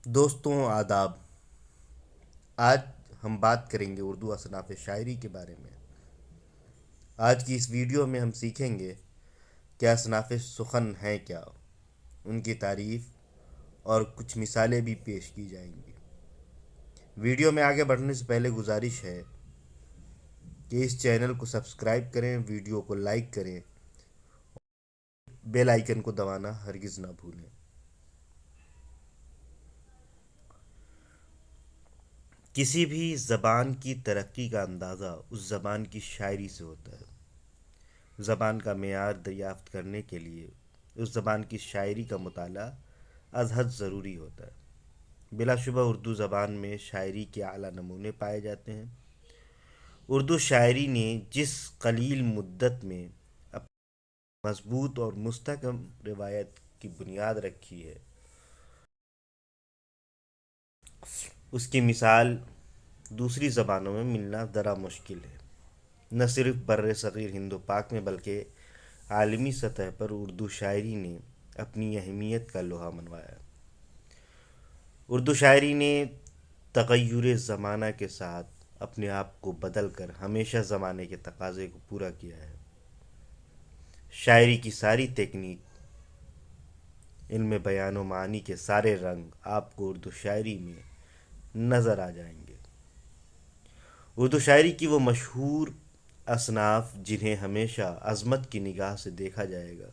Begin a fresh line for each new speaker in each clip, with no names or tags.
دوستوں آداب، آج ہم بات کریں گے اردو اصناف شاعری کے بارے میں۔ آج کی اس ویڈیو میں ہم سیکھیں گے کہ اصناف سخن ہیں کیا، ان کی تعریف اور کچھ مثالیں بھی پیش کی جائیں گی۔ ویڈیو میں آگے بڑھنے سے پہلے گزارش ہے کہ اس چینل کو سبسکرائب کریں، ویڈیو کو لائک کریں، بیل آئیکن کو دبانا ہرگز نہ بھولیں۔ کسی بھی زبان کی ترقی کا اندازہ اس زبان کی شاعری سے ہوتا ہے۔ زبان کا معیار دریافت کرنے کے لیے اس زبان کی شاعری کا مطالعہ از حد ضروری ہوتا ہے۔ بلا شبہ اردو زبان میں شاعری کے اعلیٰ نمونے پائے جاتے ہیں۔ اردو شاعری نے جس قلیل مدت میں اپنی مضبوط اور مستحکم روایت کی بنیاد رکھی ہے، اس کی مثال دوسری زبانوں میں ملنا ذرا مشکل ہے۔ نہ صرف بر صغیر ہند و پاک میں بلکہ عالمی سطح پر اردو شاعری نے اپنی اہمیت کا لوہا منوایا۔ اردو شاعری نے تغیر زمانہ کے ساتھ اپنے آپ کو بدل کر ہمیشہ زمانے کے تقاضے کو پورا کیا ہے۔ شاعری کی ساری تکنیک، علم بیان و معنی کے سارے رنگ آپ کو اردو شاعری میں نظر آ جائیں گے۔ اردو شاعری کی وہ مشہور اصناف جنہیں ہمیشہ عظمت کی نگاہ سے دیکھا جائے گا،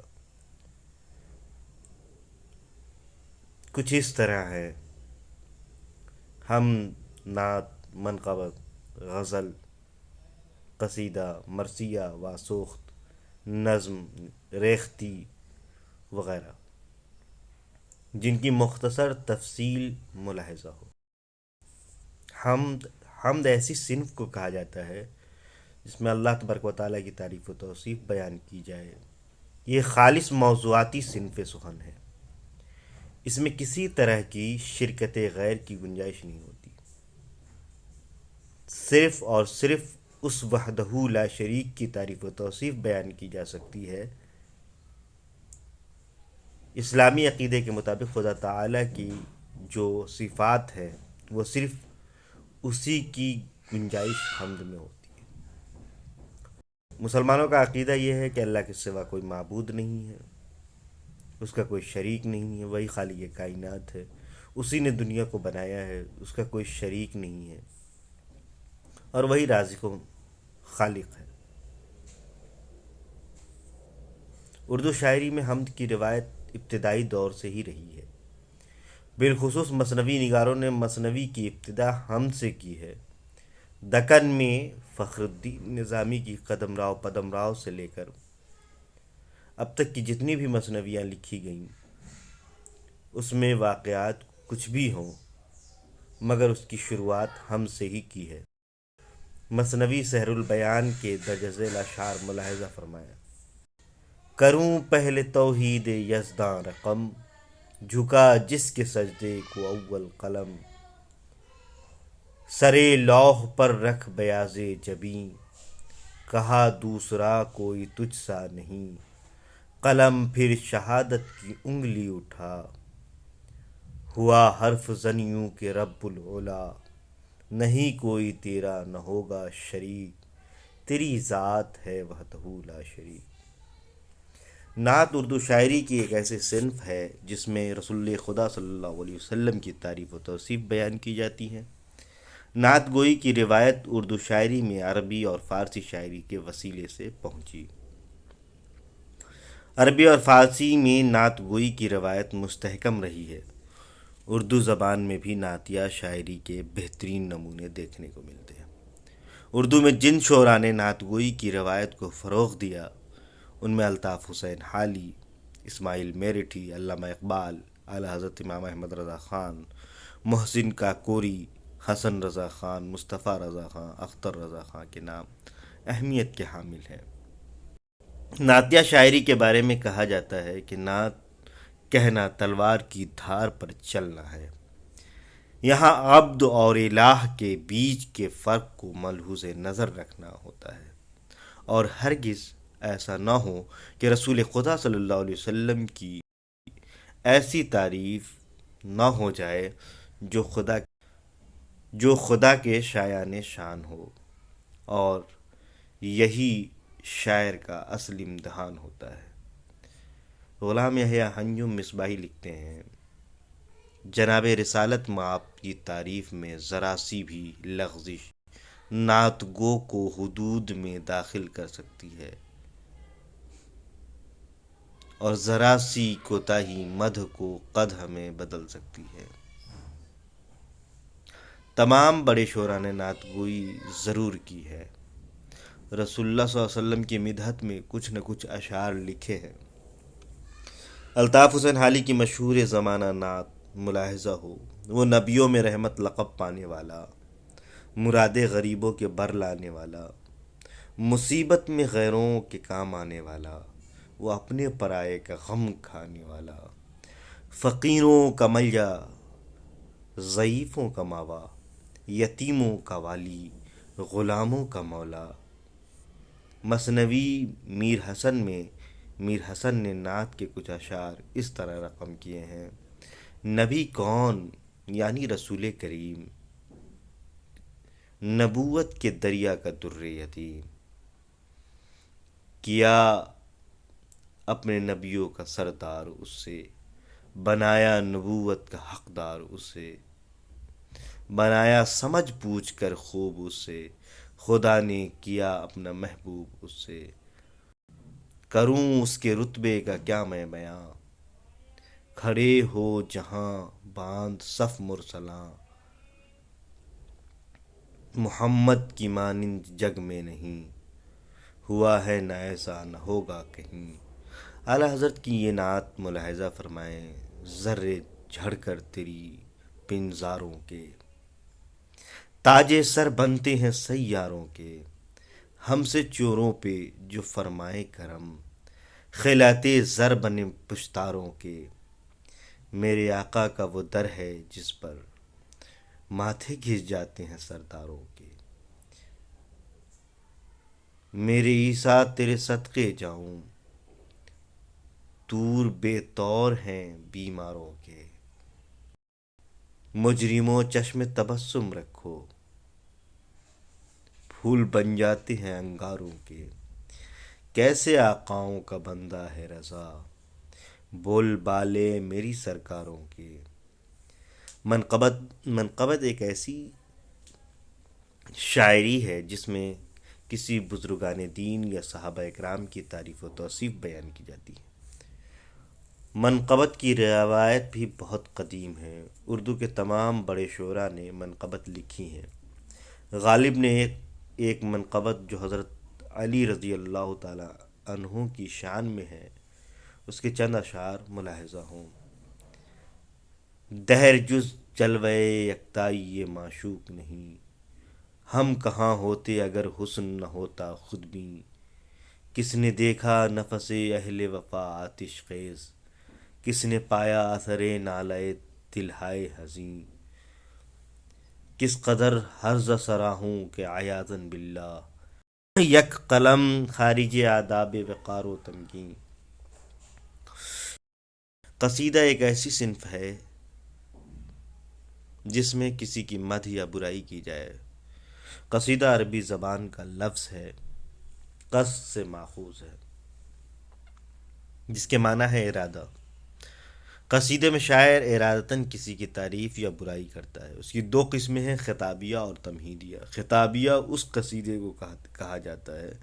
کچھ اس طرح ہے: حمد، نعت، منقبت، غزل، قصیدہ، مرثیہ، واسوخت، نظم، ریختی وغیرہ، جن کی مختصر تفصیل ملاحظہ ہو۔ حمد ایسی صنف کو کہا جاتا ہے جس میں اللہ تبارک و تعالیٰ کی تعریف و توصیف بیان کی جائے۔ یہ خالص موضوعاتی صنف سخن ہے۔ اس میں کسی طرح کی شرکت غیر کی گنجائش نہیں ہوتی۔ صرف اور صرف اس وحدہ لا شریک کی تعریف و توصیف بیان کی جا سکتی ہے۔ اسلامی عقیدے کے مطابق خدا تعالیٰ کی جو صفات ہے وہ صرف اسی کی گنجائش حمد میں ہوتی ہے۔ مسلمانوں کا عقیدہ یہ ہے کہ اللہ کے سوا کوئی معبود نہیں ہے، اس کا کوئی شریک نہیں ہے، وہی خالق کائنات ہے، اسی نے دنیا کو بنایا ہے، اس کا کوئی شریک نہیں ہے، اور وہی رازق و خالق ہے۔ اردو شاعری میں حمد کی روایت ابتدائی دور سے ہی رہی ہے۔ بالخصوص مثنوی نگاروں نے مثنوی کی ابتدا حمد سے کی ہے۔ دکن میں فخر الدین نظامی کی قدم راؤ پدم راؤ سے لے کر اب تک کی جتنی بھی مثنویاں لکھی گئیں، اس میں واقعات کچھ بھی ہوں مگر اس کی شروعات حمد سے ہی کی ہے۔ مثنوی سحر البیان کے درج ذیل اشعار ملاحظہ فرمایا: کروں پہلے توحید یزداں رقم، جھکا جس کے سجدے کو اول قلم، سرے لوح پر رکھ بیاض جبیں، کہا دوسرا کوئی تجھ سا نہیں، قلم پھر شہادت کی انگلی اٹھا، ہوا حرف زن یوں کہ رب العلا، نہیں کوئی تیرا نہ ہوگا شریک، تیری ذات ہے وحدہ لا شریک۔ نعت اردو شاعری کی ایک ایسی صنف ہے جس میں رسول خدا صلی اللہ علیہ وسلم کی تعریف و توصیف بیان کی جاتی ہے۔ نعت گوئی کی روایت اردو شاعری میں عربی اور فارسی شاعری کے وسیلے سے پہنچی۔ عربی اور فارسی میں نعت گوئی کی روایت مستحکم رہی ہے۔ اردو زبان میں بھی نعتیہ شاعری کے بہترین نمونے دیکھنے کو ملتے ہیں۔ اردو میں جن شعراء نے نعت گوئی کی روایت کو فروغ دیا، ان میں الطاف حسین حالی، اسماعیل میرٹھی، علامہ اقبال، اعلیٰ حضرت امام احمد رضا خان، محسن کاکوری، حسن رضا خان، مصطفیٰ رضا خان، اختر رضا خان کے نام اہمیت کے حامل ہیں۔ نعتیہ شاعری کے بارے میں کہا جاتا ہے کہ نعت کہنا تلوار کی دھار پر چلنا ہے۔ یہاں عبد اور الہ کے بیچ کے فرق کو ملحوظ نظر رکھنا ہوتا ہے، اور ہرگز ایسا نہ ہو کہ رسول خدا صلی اللہ علیہ وسلم کی ایسی تعریف نہ ہو جائے جو خدا کے شایان شان ہو، اور یہی شاعر کا اصل امتحان ہوتا ہے۔ غلام یحییٰ ہنجم مصباحی لکھتے ہیں، جناب رسالت مآب کی تعریف میں ذرا سی بھی لغزش نعت گو کو حدود میں داخل کر سکتی ہے، اور ذرا سی کوتاہی مدح کو قدح میں بدل سکتی ہے۔ تمام بڑے شعراء نے نعت گوئی ضرور کی ہے۔ رسول اللہ صلی اللہ علیہ وسلم کی مدحت میں کچھ نہ کچھ اشعار لکھے ہیں۔ الطاف حسین حالی کی مشہور زمانہ نعت ملاحظہ ہو، وہ نبیوں میں رحمت لقب پانے والا، مراد غریبوں کے بر لانے والا، مصیبت میں غیروں کے کام آنے والا، وہ اپنے پرائے کا غم کھانے والا، فقیروں کا ملجا، ضعیفوں کا ماوا، یتیموں کا والی، غلاموں کا مولا۔ مثنوی میر حسن نے نعت کے کچھ اشعار اس طرح رقم کیے ہیں: نبی کون؟ یعنی رسول کریم، نبوت کے دریا کا در یتیم، کیا اپنے نبیوں کا سردار اس سے، بنایا نبوت کا حقدار اسے، بنایا سمجھ پوچھ کر خوب اس سے، خدا نے کیا اپنا محبوب اس سے۔ کروں اس کے رتبے کا کیا میں بیاں، کھڑے ہو جہاں باندھ صف مرسلاں، محمد کی مانند جگ میں نہیں، ہوا ہے نہ ایسا نہ ہوگا کہیں۔ اعلیٰ حضرت کی یہ نعت ملاحظہ فرمائیں: ذرے جھڑ کر تیری پنزاروں کے، تاجے سر بنتے ہیں سیاروں کے، ہم سے چوروں پہ جو فرمائے کرم، خیلاتے زر بنے پشتاروں کے۔ میرے آقا کا وہ در ہے جس پر ماتھے گھس جاتے ہیں سرداروں کے، میرے عیسیٰ تیرے صدقے جاؤں، طور بے طور ہیں بیماروں کے۔ مجرموں چشم تبسم رکھو، پھول بن جاتے ہیں انگاروں کے، کیسے آقاؤں کا بندہ ہے رضا، بول بالے میری سرکاروں کے۔ منقبت ایک ایسی شاعری ہے جس میں کسی بزرگان دین یا صحابہ اکرام کی تعریف و توصیف بیان کی جاتی ہے۔ منقبت کی روایت بھی بہت قدیم ہے، اردو کے تمام بڑے شعراء نے منقبت لکھی ہیں۔ غالب نے ایک منقبت جو حضرت علی رضی اللہ تعالی عنہ کی شان میں ہے، اس کے چند اشعار ملاحظہ ہوں: دہر جز جلوہ یکتائی یہ معشوق نہیں، ہم کہاں ہوتے اگر حسن نہ ہوتا خود بھی، کس نے دیکھا نفس اہل وفا آتش خیز، کس نے پایا اثر نالۂ دلہائے حزین، کس قدر ہرزہ سرا ہوں کہ عیاذاً باللہ یک قلم خارج آداب وقار و تمکین۔ قصیدہ ایک ایسی صنف ہے جس میں کسی کی مدح یا برائی کی جائے۔ قصیدہ عربی زبان کا لفظ ہے، قصد سے ماخوذ ہے، جس کے معنی ہے ارادہ۔ قصیدے میں شاعر ارادتاً کسی کی تعریف یا برائی کرتا ہے۔ اس کی دو قسمیں ہیں، خطابیہ اور تمہیدیہ۔ خطابیہ اس قصیدے کو کہا جاتا ہے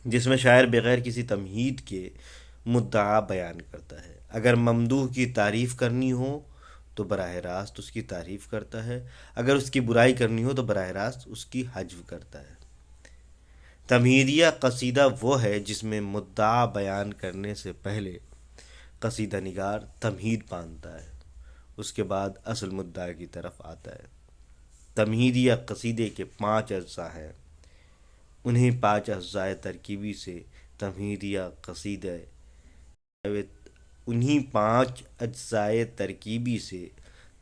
جس میں شاعر بغیر کسی تمہید کے مدعا بیان کرتا ہے۔ اگر ممدوح کی تعریف کرنی ہو تو براہ راست اس کی تعریف کرتا ہے، اگر اس کی برائی کرنی ہو تو براہ راست اس کی حجو کرتا ہے۔ تمہیدیہ قصیدہ وہ ہے جس میں مدعا بیان کرنے سے پہلے قصیدہ نگار تمہید باندھتا ہے، اس کے بعد اصل مدعا کی طرف آتا ہے۔ تمہیدیہ قصیدے کے 5 اجزاء ہیں، انہیں 5 اجزائے ترکیبی سے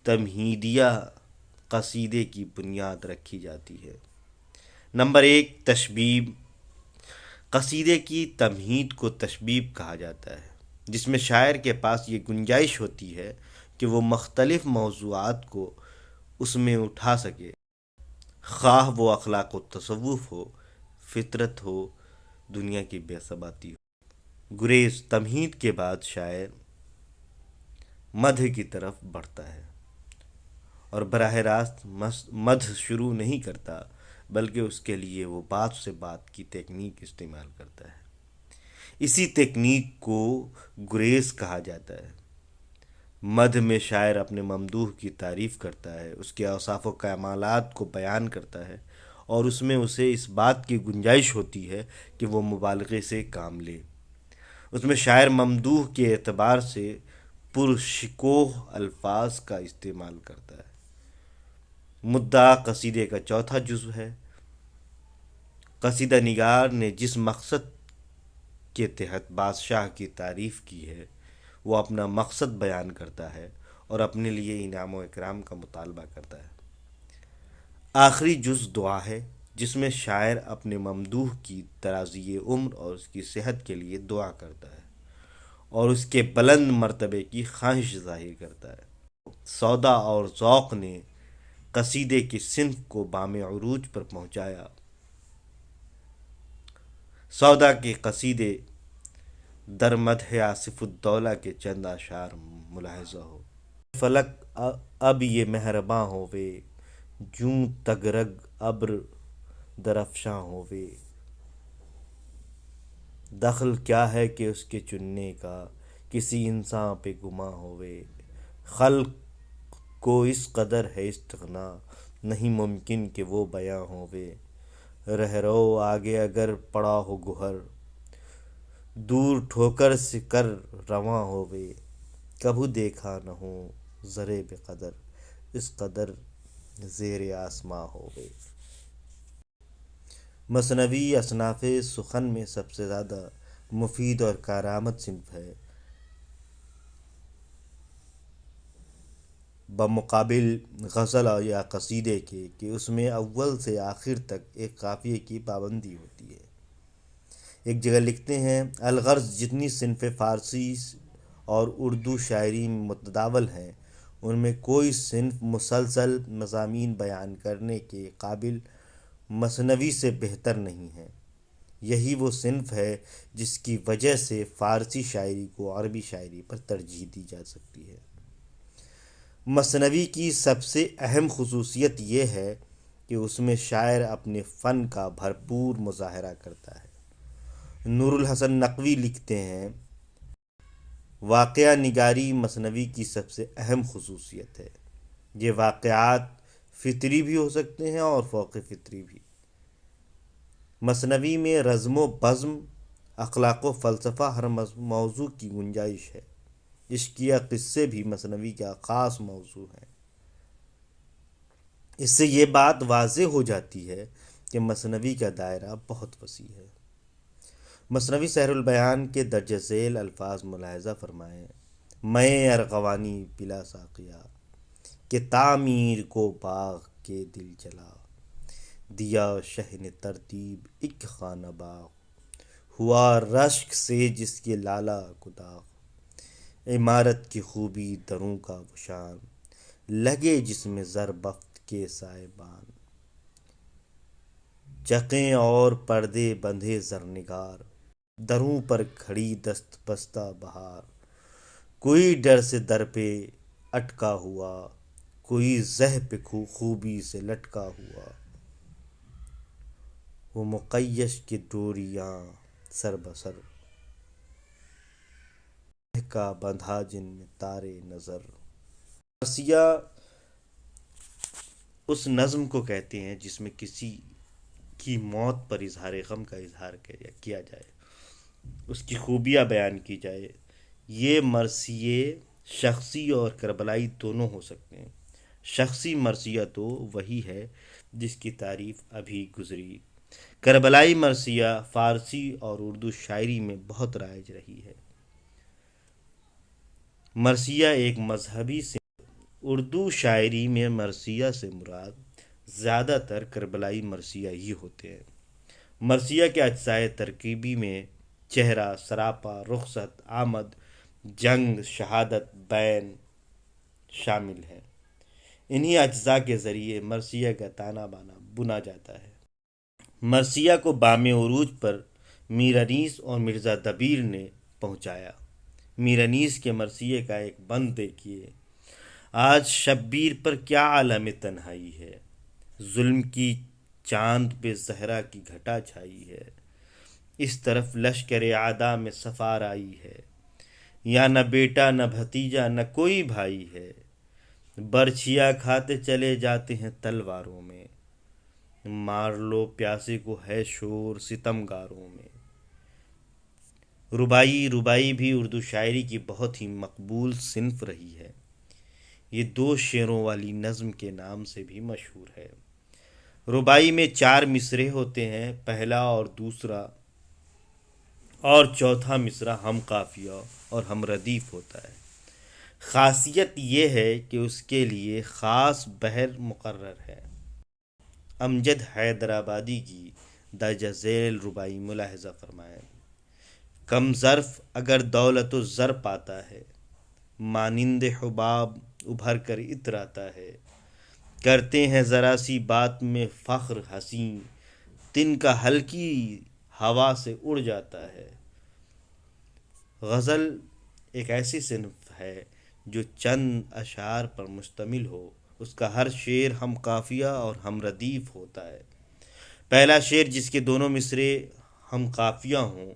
تمہیدیہ قصیدے کی بنیاد رکھی جاتی ہے۔ نمبر 1، تشبیب۔ قصیدے کی تمہید کو تشبیب کہا جاتا ہے، جس میں شاعر کے پاس یہ گنجائش ہوتی ہے کہ وہ مختلف موضوعات کو اس میں اٹھا سکے، خواہ وہ اخلاق و تصوف ہو، فطرت ہو، دنیا کی بے ثباتی ہو۔ گریز تمہید کے بعد شاعر مدح کی طرف بڑھتا ہے، اور براہ راست مدح شروع نہیں کرتا، بلکہ اس کے لیے وہ بات سے بات کی تکنیک استعمال کرتا ہے۔ اسی تکنیک کو گریز کہا جاتا ہے۔ مدح میں شاعر اپنے ممدوح کی تعریف کرتا ہے، اس کے اوصاف و کمالات کو بیان کرتا ہے، اور اس میں اسے اس بات کی گنجائش ہوتی ہے کہ وہ مبالغے سے کام لے۔ اس میں شاعر ممدوح کے اعتبار سے پرشکوہ الفاظ کا استعمال کرتا ہے۔ مدعا قصیدے کا چوتھا جزو ہے۔ قصیدہ نگار نے جس مقصد کے تحت بادشاہ کی تعریف کی ہے، وہ اپنا مقصد بیان کرتا ہے اور اپنے لیے انعام و اکرام کا مطالبہ کرتا ہے۔ آخری جز دعا ہے، جس میں شاعر اپنے ممدوح کی درازی عمر اور اس کی صحت کے لیے دعا کرتا ہے اور اس کے بلند مرتبے کی خواہش ظاہر کرتا ہے۔ سودا اور ذوق نے قصیدے کی صنف کو بام عروج پر پہنچایا۔ سودا کے قصیدے در مدح آصف الدولہ کے چند اشعار ملاحظہ ہو۔ فلک اب یہ مہرباں ہووے، جوں تگرگ ابر درفشاں ہووے۔ دخل کیا ہے کہ اس کے چننے کا، کسی انسان پہ گماں ہووے۔ خلق کو اس قدر ہے استغنا، نہیں ممکن کہ وہ بیاں ہووے۔ رہرو آگے اگر پڑا ہو گہر، دور ٹھوکر سے کر رواں ہووے۔ کبھو دیکھا نہ ہو زرے بے قدر، اس قدر زیر آسماں ہووے۔ مثنوی اصناف سخن میں سب سے زیادہ مفید اور کارآمد صنف ہے، بمقابل غزل یا قصیدے کے کہ اس میں اول سے آخر تک ایک قافیے کی پابندی ہوتی ہے۔ ایک جگہ لکھتے ہیں، الغرض جتنی صنف فارسی اور اردو شاعری میں متداول ہیں، ان میں کوئی صنف مسلسل مضامین بیان کرنے کے قابل مثنوی سے بہتر نہیں ہے۔ یہی وہ صنف ہے جس کی وجہ سے فارسی شاعری کو عربی شاعری پر ترجیح دی جا سکتی ہے۔ مثنوی کی سب سے اہم خصوصیت یہ ہے کہ اس میں شاعر اپنے فن کا بھرپور مظاہرہ کرتا ہے۔ نور الحسن نقوی لکھتے ہیں، واقعہ نگاری مثنوی کی سب سے اہم خصوصیت ہے۔ یہ واقعات فطری بھی ہو سکتے ہیں اور فوق فطری بھی۔ مثنوی میں رزم و بزم، اخلاق و فلسفہ ہر موضوع کی گنجائش ہے۔ عشقیہ قصے بھی مثنوی کا خاص موضوع ہیں۔ اس سے یہ بات واضح ہو جاتی ہے کہ مثنوی کا دائرہ بہت وسیع ہے۔ مثنوی سحر البیان کے درج ذیل الفاظ ملاحظہ فرمائیں، میں ارغوانی پلا ساقیا، کہ تعمیر کو باغ کے دل جلا، دیا شہ نے ترتیب ایک خانہ باغ، ہوا رشک سے جس کے لالا کو داغ، عمارت کی خوبی دروں کا وہ شان، لگے جس میں زر بفت کے سائبان، چقیں اور پردے بندھے زرنگار، دروں پر کھڑی دست بستہ بہار، کوئی ڈر سے در پہ اٹکا ہوا، کوئی زہ پہ خوبی سے لٹکا ہوا، وہ مقیش کی ڈوریاں سر بسر، کا بندھا جن میں تارے نظر۔ مرثیہ اس نظم کو کہتے ہیں جس میں کسی کی موت پر اظہار غم کا اظہار کیا جائے، اس کی خوبیاں بیان کی جائے۔ یہ مرثیے شخصی اور کربلائی دونوں ہو سکتے ہیں۔ شخصی مرثیہ تو وہی ہے جس کی تعریف ابھی گزری۔ کربلائی مرثیہ فارسی اور اردو شاعری میں بہت رائج رہی ہے۔ مرثیہ ایک مذہبی سے اردو شاعری میں مرثیہ سے مراد زیادہ تر کربلائی مرثیہ ہی ہوتے ہیں۔ مرثیہ کے اجزائے ترکیبی میں چہرہ، سراپا، رخصت، آمد، جنگ، شہادت، بین، شامل ہیں۔ انہی اجزاء کے ذریعے مرثیہ کا تانا بانا بنا جاتا ہے۔ مرثیہ کو بام عروج پر میر انیس اور مرزا دبیر نے پہنچایا۔ میر انیس کے مرثیے کا ایک بند دیکھیے: آج شبیر پر کیا عالم تنہائی ہے، ظلم کی چاند پہ زہرا کی گھٹا چھائی ہے، اس طرف لشکر اعدا میں سفار آئی ہے، یا نہ بیٹا نہ بھتیجا نہ کوئی بھائی ہے، برچھیا کھاتے چلے جاتے ہیں تلواروں میں، مار لو پیاسے کو ہے شور ستم گاروں میں۔ ربائی بھی اردو شاعری کی بہت ہی مقبول صنف رہی ہے۔ یہ 2 شعروں والی نظم کے نام سے بھی مشہور ہے۔ ربائی میں 4 مصرعے ہوتے ہیں، پہلا اور دوسرا اور چوتھا مصرع ہم قافیہ اور ہم ردیف ہوتا ہے۔ خاصیت یہ ہے کہ اس کے لیے خاص بحر مقرر ہے۔ امجد حیدرآبادی کی درج ذیل ربائی ملاحظہ فرمائیں: کم ظرف اگر دولت و زر پاتا ہے، مانند حباب ابھر کر اتراتا ہے، کرتے ہیں ذرا سی بات میں فخر حسین، تن کا ہلکی ہوا سے اڑ جاتا ہے۔ غزل ایک ایسی صنف ہے جو چند اشعار پر مشتمل ہو، اس کا ہر شعر ہم قافیہ اور ہم ردیف ہوتا ہے۔ پہلا شعر جس کے دونوں مصرعے ہم قافیہ ہوں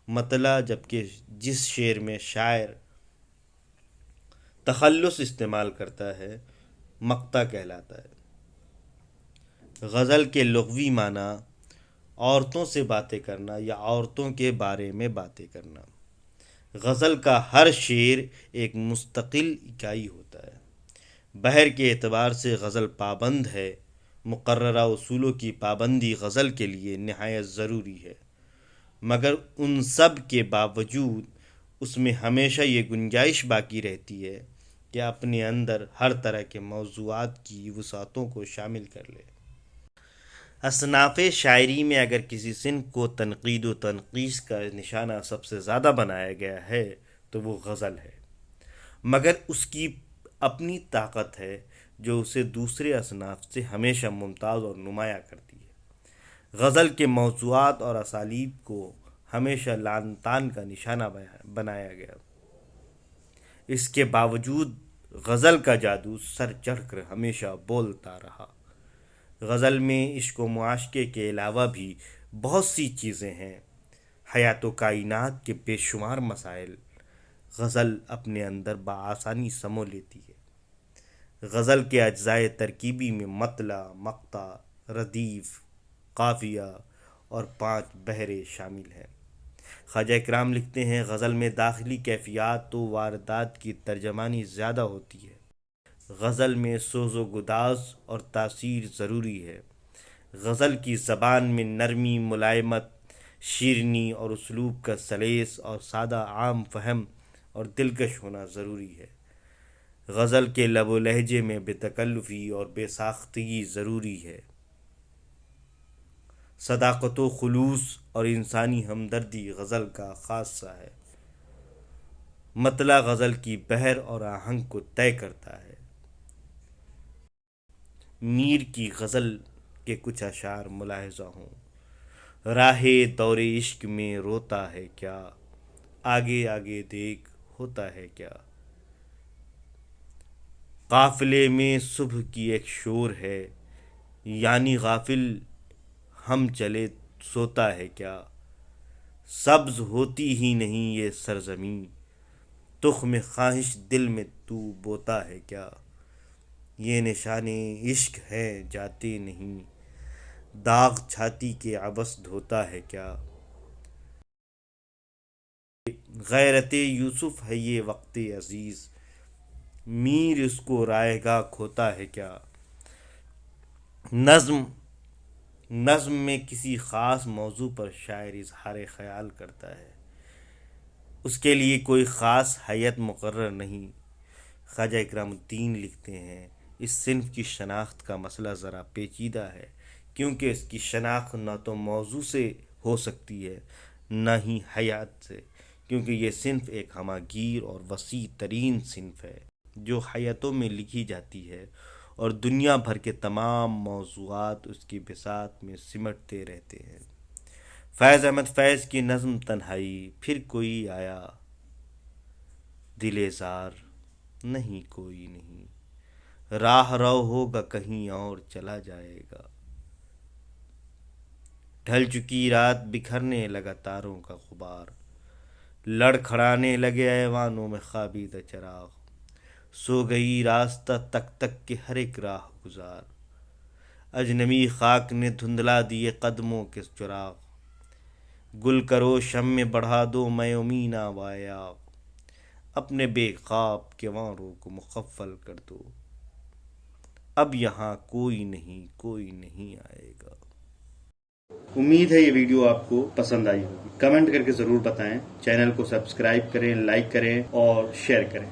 مطلع، جبکہ جس شعر میں شاعر تخلص استعمال کرتا ہے مقطع کہلاتا ہے۔ غزل کے لغوی معنی عورتوں سے باتیں کرنا یا عورتوں کے بارے میں باتیں کرنا۔ غزل کا ہر شعر ایک مستقل اکائی ہوتا ہے۔ بحر کے اعتبار سے غزل پابند ہے، مقررہ اصولوں کی پابندی غزل کے لیے نہایت ضروری ہے، مگر ان سب کے باوجود اس میں ہمیشہ یہ گنجائش باقی رہتی ہے کہ اپنے اندر ہر طرح کے موضوعات کی وسعتوں کو شامل کر لے۔ اصناف شاعری میں اگر کسی صنف کو تنقید و تنقیص کا نشانہ سب سے زیادہ بنایا گیا ہے تو وہ غزل ہے، مگر اس کی اپنی طاقت ہے جو اسے دوسرے اصناف سے ہمیشہ ممتاز اور نمایاں کرتی ہے۔ غزل کے موضوعات اور اسالیب کو ہمیشہ لعن طعن کا نشانہ بنایا گیا، اس کے باوجود غزل کا جادو سر چڑھ کر ہمیشہ بولتا رہا۔ غزل میں عشق و معاشقے کے علاوہ بھی بہت سی چیزیں ہیں، حیات و کائنات کے بے شمار مسائل غزل اپنے اندر بآسانی سمو لیتی ہے۔ غزل کے اجزائے ترکیبی میں مطلع، مقطع، ردیف، قافیہ اور 5 بحریں شامل ہیں۔ خواجہ اکرام لکھتے ہیں: غزل میں داخلی کیفیات و واردات کی ترجمانی زیادہ ہوتی ہے۔ غزل میں سوز و گداز اور تاثیر ضروری ہے۔ غزل کی زبان میں نرمی، ملائمت، شیرینی اور اسلوب کا سلیس اور سادہ عام فہم اور دلکش ہونا ضروری ہے۔ غزل کے لب و لہجے میں بے تکلفی اور بے ساختگی ضروری ہے۔ صداقت و خلوص اور انسانی ہمدردی غزل کا خاصہ ہے۔ مطلع غزل کی بحر اور آہنگ کو طے کرتا ہے۔ میر کی غزل کے کچھ اشعار ملاحظہ ہوں: راہ دور عشق میں روتا ہے کیا، آگے آگے دیکھ ہوتا ہے کیا، قافلے میں صبح کی ایک شور ہے، یعنی غافل ہم چلے سوتا ہے کیا، سبز ہوتی ہی نہیں یہ سرزمین، تخم خواہش دل میں تو بوتا ہے کیا، یہ نشانے عشق ہیں جاتے نہیں، داغ چھاتی کے عبث دھوتا ہے کیا، غیرت یوسف ہے یہ وقت عزیز، میر اس کو رائے گاہ کھوتا ہے کیا۔ نظم میں کسی خاص موضوع پر شاعر اظہار خیال کرتا ہے، اس کے لیے کوئی خاص ہیئت مقرر نہیں۔ خواجہ اکرام الدین لکھتے ہیں: اس صنف کی شناخت کا مسئلہ ذرا پیچیدہ ہے، کیونکہ اس کی شناخت نہ تو موضوع سے ہو سکتی ہے نہ ہی ہیئت سے، کیونکہ یہ صنف ایک ہمہ گیر اور وسیع ترین صنف ہے۔ جو حیاتوں میں لکھی جاتی ہے اور دنیا بھر کے تمام موضوعات اس کی بساط میں سمٹتے رہتے ہیں۔ فیض احمد فیض کی نظم تنہائی، پھر کوئی آیا دل زار، نہیں کوئی نہیں، راہ رو ہوگا کہیں اور چلا جائے گا۔ ڈھل چکی رات بکھرنے لگا تاروں کا غبار، لڑکھڑانے لگے ایوانوں میں خوابیدہ چراغ، سو گئی راستہ تک تک کے ہر ایک راہ گزار، اجنبی خاک نے دھندلا دیے قدموں کے چراغ، گل کرو شم میں بڑھا دو میں مینا وایا، اپنے بے خواب کے واروں کو مقفل کر دو، اب یہاں کوئی نہیں آئے گا۔ امید ہے یہ ویڈیو آپ کو پسند آئی ہوگی، کمنٹ کر کے ضرور بتائیں، چینل کو سبسکرائب کریں، لائک کریں اور شیئر کریں۔